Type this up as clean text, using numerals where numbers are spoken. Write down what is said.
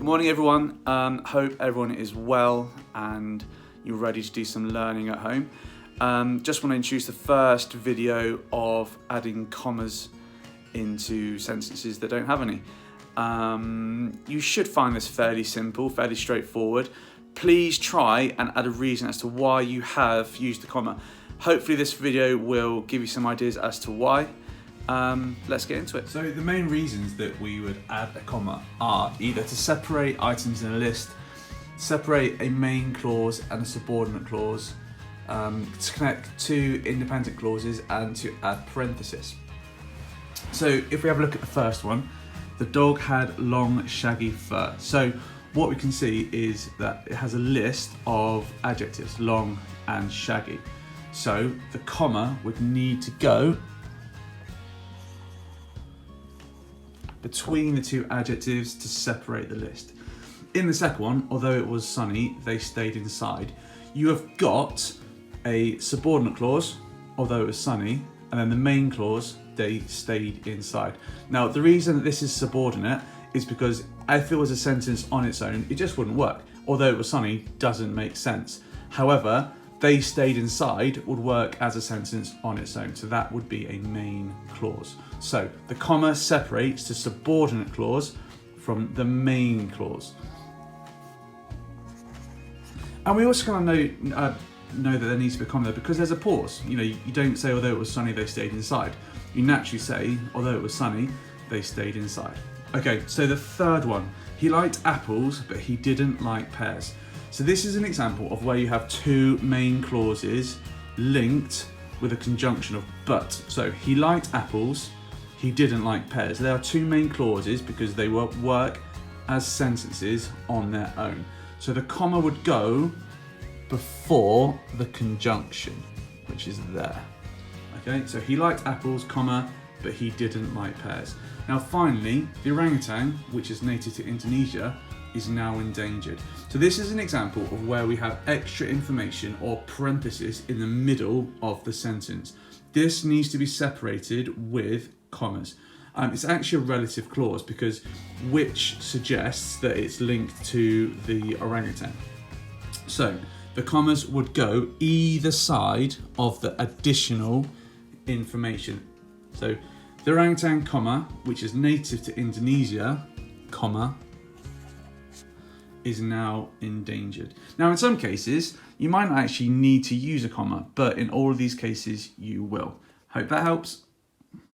Good morning everyone, hope everyone is well and you're ready to do some learning at home. Just want to introduce the first video of adding commas into sentences that don't have any. You should find this fairly simple, fairly straightforward. Please try and add a reason as to why you have used the comma. Hopefully this video will give you some ideas as to why. Let's get into it. So the main reasons that we would add a comma are either to separate items in a list, separate a main clause and a subordinate clause, to connect two independent clauses, and to add parenthesis. So if we have a look at the first one, the dog had long shaggy fur. So what we can see is that it has a list of adjectives, long and shaggy. So the comma would need to go between the two adjectives to separate the list. In the second one, although it was sunny, they stayed inside. You have got a subordinate clause, although it was sunny, and then the main clause, they stayed inside. Now, the reason that this is subordinate is because if it was a sentence on its own, it just wouldn't work. Although it was sunny doesn't make sense. However, they stayed inside would work as a sentence on its own, so that would be a main clause. So the comma separates the subordinate clause from the main clause. And we also kind of know that there needs to be a comma there because there's a pause. You know, you don't say although it was sunny they stayed inside. You naturally say although it was sunny they stayed inside. Okay, so the third one, he liked apples but he didn't like pears. So this is an example of where you have two main clauses linked with a conjunction of but. So he liked apples, he didn't like pears. There are two main clauses because they work as sentences on their own. So the comma would go before the conjunction, which is there. Okay, so he liked apples, comma, but he didn't like pears. Now finally, the orangutan, which is native to Indonesia, is now endangered. So this is an example of where we have extra information or parenthesis in the middle of the sentence. This needs to be separated with commas. It's actually a relative clause because which suggests that it's linked to the orangutan. So the commas would go either side of the additional information. So the orangutan, comma, which is native to Indonesia, comma, is now endangered. Now in some cases, you might not actually need to use a comma, but in all of these cases, you will. Hope that helps.